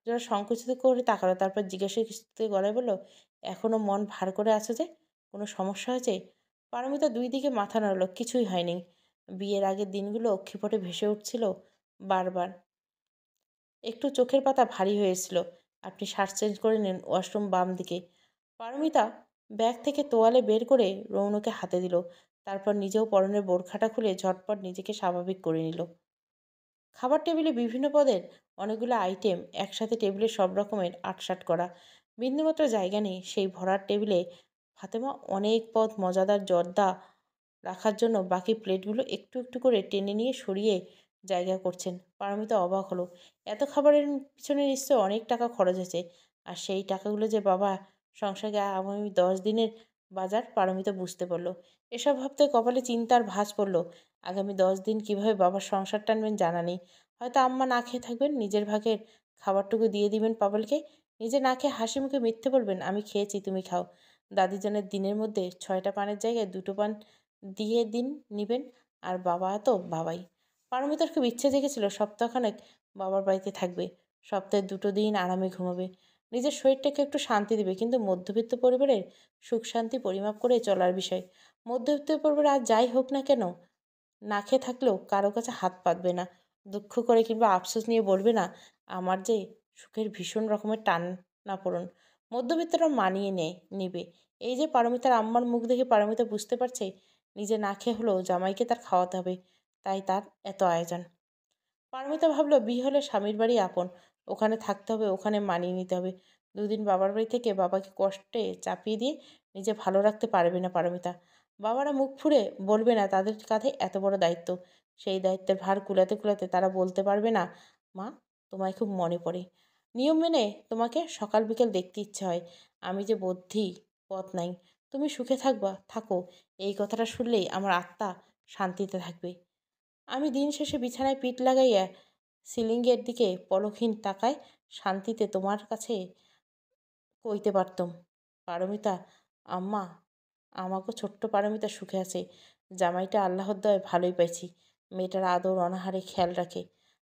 যারা সংকুচিত করে তাকালো, তারপর জিজ্ঞাসা গলায় বলল, এখনো মন ভার করে আছো যে? কোনো সমস্যা হয়েছে? পারমিতা দুই দিকে মাথা নাড়ল, কিছুই হয়নি। বিয়ের আগের দিনগুলো অক্ষিপটে ভেসে উঠছিল বারবার। একটু চোখের পাতা ভারী হয়েছিল। আপনি শার্ট চেঞ্জ করে নিন, ওয়াশরুম বাম দিকে। পারমিতা ব্যাগ থেকে তোয়ালে বের করে রৌনকে হাতে দিল। তারপর নিজেও পরনের বোরখাটা খুলে ঝটপট নিজেকে স্বাভাবিক করে নিল। খাবার টেবিলে বিভিন্ন পদের অনেকগুলো আইটেম একসাথে, টেবিলে সব রকমের আটসাট করা। বিন্দুমাত্র জায়গা নেই সেই ভরার টেবিলে। ফাতেমা অনেক পদ মজাদার জর্দা রাখার জন্য বাকি প্লেটগুলো একটু একটু করে টেনে নিয়ে সরিয়ে জায়গা করছেন। পারমিতা অবাক হলো। এত খাবারের পিছনে নিশ্চয় অনেক টাকা খরচ হয়েছে। আর সেই টাকাগুলো যে বাবা সংসারে আগামী 10 দিনের বাজার, পারমিতা বুঝতে পারলো। এসব ভাবতে কপালে চিন্তার ভাঁজ পড়ল। আগামী 10 দিন কিভাবে বাবার সংসার টানবেন জানা নেই। হয়তো আম্মা না খেয়ে থাকবেন, নিজের ভাগের খাবারটুকু দিয়ে দিবেন পাবেলকে। নিজে না খেয়ে হাসি মুখে মিথ্যে বলবেন, আমি খেয়েছি তুমি খাও। দাদিজনের দিনের মধ্যে 6টা পানের জায়গায় 2টো পান দিয়ে দিন নিবেন। আর বাবা তো বাবাই। পারমিতার খুব ইচ্ছে জেগেছিল সপ্তাহখানেক বাবার বাড়িতে থাকবে। সপ্তাহে 2টো দিন আরামে ঘুমাবে, নিজের শরীরটাকে একটু শান্তি দেবে। কিন্তু মধ্যবিত্ত পরিবারের সুখ শান্তি পরিমাপ করে চলার বিষয়। মধ্যবিত্ত পরিবার আর যাই হোক না কেন, না খেয়ে থাকলেও কারো কাছে হাত পাতবে না, দুঃখ করে কিংবা আফসোস নিয়ে বলবে না আমার যে সুখের ভীষণ রকমের টান না পড়ুন। মধ্যবিত্তরা মানিয়ে নিবে। এই যে পারমিতার আম্মার মুখ দেখে পারমিতা বুঝতে পারছে নিজে না খেয়ে হলেও জামাইকে তার খাওয়াতে হবে, তাই তার এত আয়োজন। পারমিতা ভাবল বিয়ে হলে স্বামীর বাড়ি আপন, ওখানে থাকতে হবে, ওখানে মানিয়ে নিতে হবে। দুদিন বাবার বাড়ি থেকে বাবাকে কষ্টে চাপিয়ে দিয়ে নিজে ভালো রাখতে পারবে না পারমিতা। বাবারা মুখ ফুঁড়ে বলবে না তাদের কাঁধে এত বড় দায়িত্ব। সেই দায়িত্বের ভার কুলাতে কুলাতে তারা বলতে পারবে না, মা, তোমায় খুব মনে পড়ে। নিয়ম মেনে তোমাকে সকাল বিকেল দেখতে ইচ্ছে হয়। আমি যে বদ্ধি, পথ নাই। তুমি সুখে থাকবা, থাকো। এই কথাটা শুনলেই আমার আত্মা শান্তিতে থাকবে। আমি দিন শেষে বিছানায় পিঠ লাগাইয়া সিলিংয়ের দিকে পলকহীন তাকায় শান্তিতে তোমার কাছে কইতে পারতুম, পারমিতা, আম্মা, আমাকে ছোট্ট পারমিতা সুখে আছে। জামাইটা আল্লাহর দয়ায় ভালোই পাইছি। মেয়েটার আদর অনাহারে খেয়াল রাখে।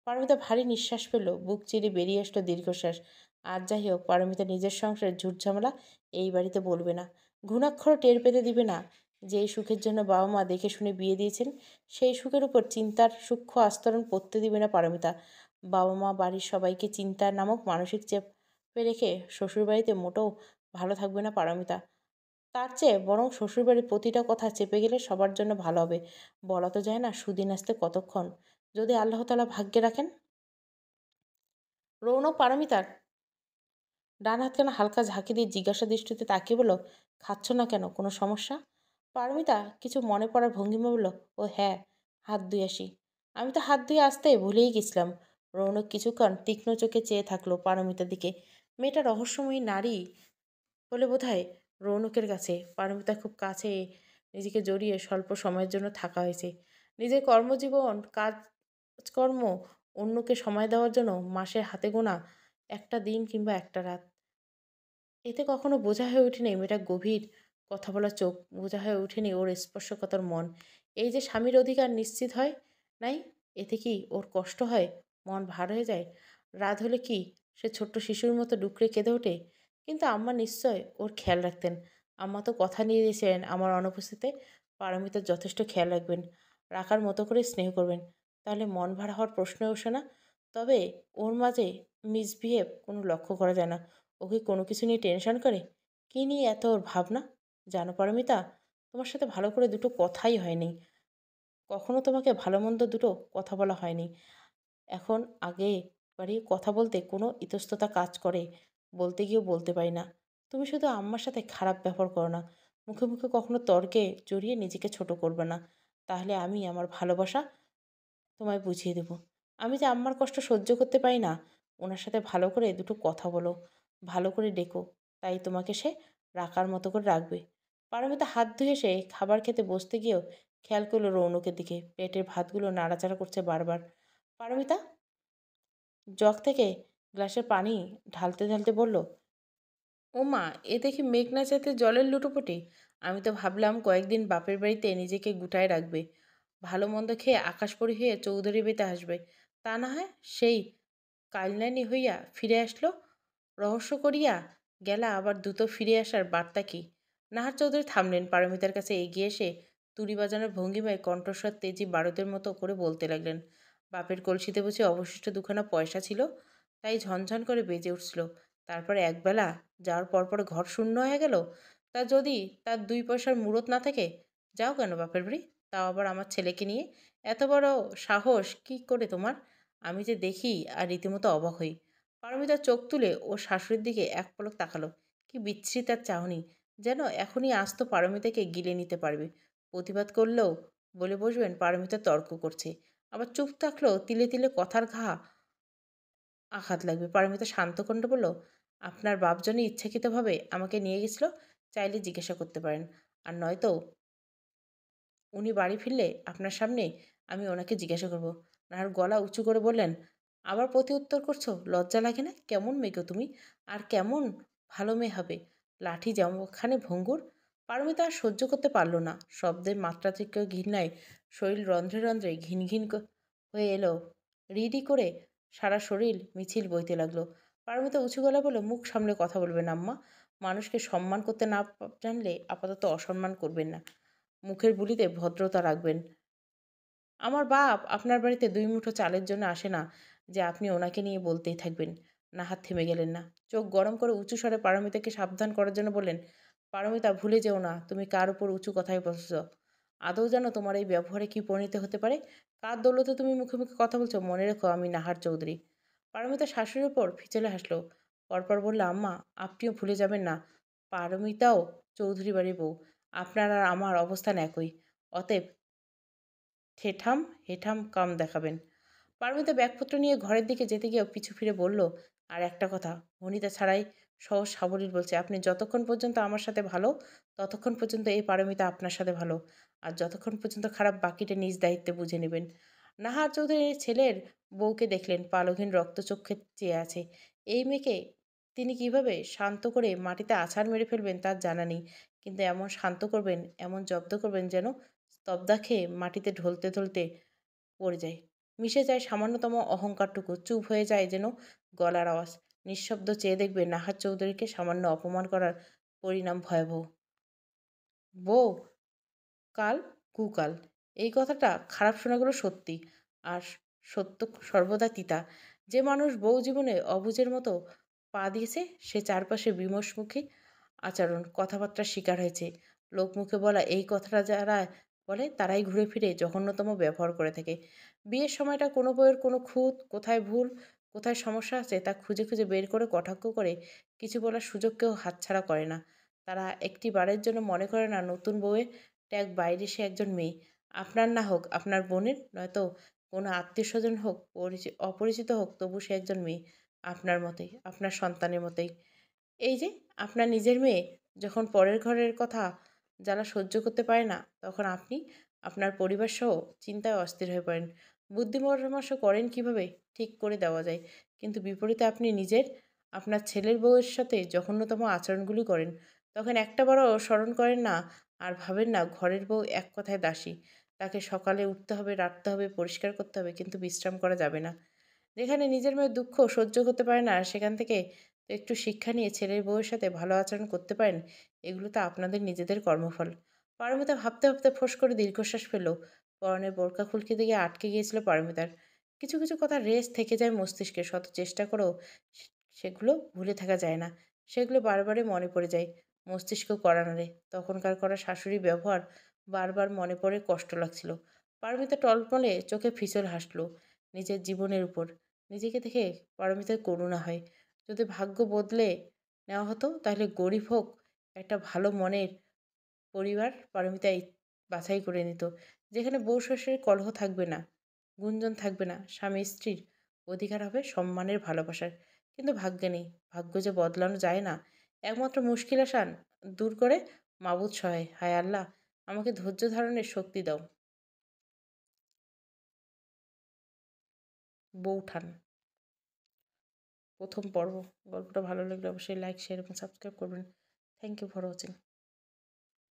পারমিতা ভারী নিঃশ্বাস পেল, বুক চিরে বেরিয়ে আসলো দীর্ঘশ্বাস। আর যাই হোক, পারমিতা নিজের সংসারের ঝুটঝামেলা এই বাড়িতে বলবে না। ঘুণাক্ষরও টের পেতে দিবে না। যেই সুখের জন্য বাবা মা দেখে শুনে বিয়ে দিয়েছেন, সেই সুখের উপর চিন্তার সূক্ষ্ম আস্তরণ পড়তে দিবে না পারমিতা। বাবা মা বাড়ির সবাইকে চিন্তার নামক মানসিক চেপে রেখে শ্বশুরবাড়িতে মোটেও ভালো থাকবে না পারমিতা। তার চেয়ে বরং শ্বশুরবাড়ির প্রতিটা কথা চেপে গেলে সবার জন্য ভালো হবে। বলা তো যায় না সুদিন আসতে কতক্ষণ, যদি আল্লাহ তাআলা ভাগ্যে রাখেন। রৌনক পারমিতার ডান হাতখানা হালকা ঝাঁকি দিয়ে জিজ্ঞাসা দৃষ্টিতে তাকিয়ে বলল, খাচ্ছ না কেন, কোনো সমস্যা? পারমিতা কিছু মনে পড়ার ভঙ্গিমা বলল, ও হ্যাঁ, হাত ধুয়ে আসি। আমি তো হাত ধুয়ে আসতে ভুলেই গেছিলাম। রৌনক কিছুক্ষণ তীক্ষ্ণ চোখে চেয়ে থাকলো পারমিতার দিকে। মেয়েটা রহস্যময়ী নারী বলে বোধহয় রৌনকের কাছে পারমিতা খুব কাছে নিজেকে জড়িয়ে স্বল্প সময়ের জন্য থাকা হয়েছে। নিজের কর্মজীবন, কাজকর্ম, অন্যকে সময় দেওয়ার জন্য মাসে হাতে গোনা একটা দিন কিংবা একটা রাত। এতে কখনো বোঝা হয়ে ওঠেনি মেয়েটা গভীর কথা বলা চোখ, বোঝা হয়ে ওঠেনি ওর স্পর্শকাতর মন। এই যে স্বামীর অধিকার নিশ্চিত হয় নাই, এতে কি ওর কষ্ট হয়, মন ভার হয়ে যায়? রাত হলে কি সে ছোট্ট শিশুর মতো ডুকরে কেঁদে ওঠে? কিন্তু আম্মা নিশ্চয় ওর খেয়াল রাখতেন। আম্মা তো কথা নিয়ে দিয়েছিলেন আমার অনুপস্থিতিতে পারমিতার যথেষ্ট খেয়াল রাখবেন, রাখার মতো করে স্নেহ করবেন। তাহলে মন ভার হওয়ার প্রশ্ন ওঠে না। তবে ওর মাঝে মিসবিহেভ কোনো লক্ষ্য করা যায় না। ও কি কোনো কিছু নিয়ে টেনশন করে? কী নিয়ে এত ওর ভাবনা? জানো পারমিতা, তোমার সাথে ভালো করে দুটো কথাই হয়নি। কখনো তোমাকে ভালো মন্দ দুটো কথা বলা হয়নি। এখন আগে বাড়িয়ে কথা বলতে কোনো ইতস্ততা কাজ করে, বলতে গিয়েও বলতে পারি না। তুমি শুধু আম্মার সাথে খারাপ ব্যবহার করো না, মুখে মুখে কখনো তর্কে জড়িয়ে নিজেকে ছোট করবে না। তাহলে আমি আমার ভালোবাসা তোমায় বুঝিয়ে দেব। আমি যে আম্মার কষ্ট সহ্য করতে পারি না। ওনার সাথে ভালো করে দুটো কথা বলো, ভালো করে ডেকো, তাই তোমাকে সে রাখার মতো করে রাখবে। পারমিতা হাত ধুয়ে এসে খাবার খেতে বসতে গিয়েও খেয়াল করলো রৌনকের দিকে, প্লেটের ভাতগুলো নাড়াচাড়া করছে বারবার। পারমিতা জগ থেকে গ্লাসে পানি ঢালতে ঢালতে বলল, ও মা, এ দেখি মেঘ না চেতে জলের লুটোপুটি। আমি তো ভাবলাম কয়েকদিন বাপের বাড়িতে নিজেকে গুটায় রাখবে, ভালো মন্দ খেয়ে আকাশপরি হয়ে চৌধুরী বেতে আসবে। তা না হয় সেই কালনানি হইয়া ফিরে আসলো। রহস্য করিয়া গেলা, আবার দ্রুত ফিরে আসার বার্তা কি? নাহার চৌধুরী থামলেন, পারমিতার কাছে এগিয়ে এসে তুড়ি বাজানোর ভঙ্গিমায় কণ্ঠস্বর তেজি বারুদের মতো করে বলতে লাগলেন, বাপের কলসিতে বুঝি অবশিষ্ট দুখানা পয়সা ছিল, তাই ঝনঝন করে বেজে উঠছিল। তারপরে একবেলা যাওয়ার পর ঘর শূন্য হয়ে গেল। তা যদি তার 2 পয়সার মুরত না থাকে, যাও কেন বাপের বাড়ি? তাও আবার আমার ছেলেকে নিয়ে? এত বড় সাহস কি করে তোমার? আমি যে দেখি আর রীতিমতো অবাক হই। পারমিতা চোখ তুলে ওর শাশুড়ির দিকে এক পলক তাকালো। কি বিচ্ছিরি তার চাহনি! যেন এখনই আস্ত পারমিতাকে গিলে নিতে পারবে। প্রতিবাদ করলেও বলে বসবেন পারমিতা তর্ক করছে, আবার চুপ থাকলেও তিলে তিলে কথার ঘা আঘাত লাগবে। পারমিতা শান্ত কণ্ঠে বলল, আপনার বাপজনই ইচ্ছাকৃতভাবে আমাকে নিয়ে গেছিল, চাইলে জিজ্ঞাসা করতে পারেন। আর নয়তো উনি বাড়ি ফিরলে আপনার সামনে আমি ওনাকে জিজ্ঞাসা করব। নাহার গলা উঁচু করে বললেন, আবার প্রতি উত্তর করছো, লজ্জা লাগে না? কেমন মেয়ে গো তুমি? আর কেমন ভালো মেয়ে হবে? লাঠি যেমনখানে ভঙ্গুর। পারমিতা আর সহ্য করতে পারল না। শব্দের মাত্রাতিরিক্ত ঘৃণায় শরীর রন্ধ্রে রন্ধ্রে ঘিন ঘিন হয়ে এলো। রিডি করে সারা শরীর মিছিল বইতে লাগলো। পারমিতা উঁচু গলা বলে, মুখ সামলে কথা বলবেন আম্মা। মানুষকে সম্মান করতে না জানলে আপাতত অসম্মান করবেন না। মুখের বুলিতে ভদ্রতা রাখবেন। আমার বাপ আপনার বাড়িতে 2 মুঠো চালের জন্য আসে না যে আপনি ওনাকে নিয়ে বলতেই থাকবেন। নাহার থেমে গেলেন না। চোখ গরম করে উঁচু স্বরে পারমিতাকে সাবধান করার জন্য বললেন, পারমিতা, ভুলে যেও না তুমি কার উপর উঁচু কথায় বসছ। আদৌ জানো তোমার এই ব্যবহারে কি পরিণত হতে পারে? কার দৌলতে তুমি মুখে মুখে কথা বলছো? মনে রেখো, আমি নাহার চৌধুরী। পারমিতা শাশুড়ির উপর ফিচলে হাসলো। পরপর বলল, আম্মা, আপনিও ভুলে যাবেন না, পারমিতাও চৌধুরী বাড়ির বউ। আপনার আর আমার অবস্থান একই। অতএব ঠেঠাম হেঠাম কাম দেখাবেন। পারমিতা ব্যাগপত্র নিয়ে ঘরের দিকে যেতে গিয়ে পিছু ফিরে বলল, আর একটা কথা, ভনিতা ছাড়াই সহজ সাবলীল বলছে, আপনি যতক্ষণ পর্যন্ত আমার সাথে ভালো, ততক্ষণ পর্যন্ত এই পারমিতা আপনার সাথে ভালো। আর যতক্ষণ পর্যন্ত খারাপ, বাকিটা নিজ দায়িত্বে বুঝে নেবেন। নাহার চৌধুরীর ছেলের বউকে দেখলেন পালহীন রক্তচক্ষে চেয়ে আছে। এই মেয়েকে তিনি কিভাবে শান্ত করে মাটিতে আছাড় মেরে ফেলবেন তার জানা নেই। কিন্তু এমন শান্ত করবেন, এমন জব্দ করবেন যেন স্তব্ধা খেয়ে মাটিতে ঢলতে ঢলতে পড়ে যায়। মিশে যায় সামান্যতম অহংকারটুকু, চুপ হয়ে যায় যেন গলার আওয়াজ। নিঃশব্দ চেয়ে দেখবে নাহার চৌধুরীকে সামান্য অপমান করার পরিণাম ভয়াবহ। বউ কাল কুকাল, এই কথাটা খারাপ শোনাগুলো সত্যি। আর সত্য সর্বদা তিতা। যে মানুষ বউ জীবনে অবুঝের মতো পা দিয়েছে, সে চারপাশে বিমর্ষমুখী আচরণ, কথাবার্তার শিকার হয়েছে। লোকমুখে বলা এই কথাটা যারা বলে, তারাই ঘুরে ফিরে জঘন্যতম ব্যবহার করে থাকে। বিয়ের সময়টা কোনো বইয়ের কোনো খুঁত, কোথায় ভুল, কোথায় সমস্যা আছে, তা খুঁজে খুঁজে বের করে কটাক্ষ করে কিছু বলার সুযোগ কেউ হাতছাড়া করে না। তারা একটি বারের জন্য মনে করে না নতুন বউয়ের ট্যাগ বাইরে সে একজন মেয়ে। আপনার না হোক, আপনার বোনের, নয়তো কোনো আত্মীয়স্বজন হোক, অপরিচিত হোক, তবু সে একজন মেয়ে। আপনার মতোই, আপনার সন্তানের মতোই। এই যে আপনার নিজের মেয়ে যখন পরের ঘরের কথা যারা সহ্য করতে পারে না, তখন আপনি আপনার পরিবার সহ চিন্তায় অস্থির হয়ে পড়েন। বুদ্ধি পরামর্শ করেন কিভাবে ঠিক করে দেওয়া যায়, কিন্তু বিপরীতে আপনি নিজের আপনার ছেলের বউয়ের সাথে জঘন্যতম আচরণগুলি করেন। তখন একটাবারও স্মরণ করেন না, আর ভাবেন না ঘরের বউ এক কথায় দাসী। তাকে সকালে উঠতে হবে, রাখতে হবে, পরিষ্কার করতে হবে, কিন্তু বিশ্রাম করা যাবে না। যেখানে নিজের মেয়ের দুঃখ সহ্য করতে পারে না, সেখান থেকে তো একটু শিক্ষা নিয়ে ছেলের বউয়ের সাথে ভালো আচরণ করতে পারেন। এগুলো তো আপনাদের নিজেদের কর্মফল। পারমিতা ভাবতে ভাবতে ফোঁস করে দীর্ঘশ্বাস ফেলল। পরনের বোরকা খুলকি দিকে আটকে গিয়েছিল পারমিতার। কিছু কিছু কথা রেস থেকে যায় মস্তিষ্কে, শত চেষ্টা করেও সেগুলো ভুলে থাকা যায় না। সেগুলো বারবারই মনে পড়ে যায়। মস্তিষ্ক কড়া নাড়ে। তখনকার করা শাশুড়ি ব্যবহার বারবার মনে পড়ে, কষ্ট লাগছিল। পারমিতা টলমলে চোখে ফিসল হাসল নিজের জীবনের উপর। নিজেকে দেখে পারমিতার করুণা হয়। যদি ভাগ্য বদলে নেওয়া হতো, তাহলে গরিব হোক, একটা ভালো মনের পরিবার পারমিতাই বাছাই করে নিত। যেখানে বউ শ্বশুরের কলহ থাকবে না, গুঞ্জন থাকবে না, স্বামী স্ত্রীর অধিকার হবে সম্মানের, ভালোবাসার। কিন্তু ভাগ্যে নেই। ভাগ্য যে বদলানো যায় না, একমাত্র মুশকিল আসান দূর করে মাবুদ সহায়। হায় আল্লাহ, আমাকে ধৈর্য ধারণের শক্তি দাও। বউঠান, প্রথম পর্ব। গল্পটা ভালো লাগলে অবশ্যই লাইক, শেয়ার এবং সাবস্ক্রাইব করবেন। Thank you for watching.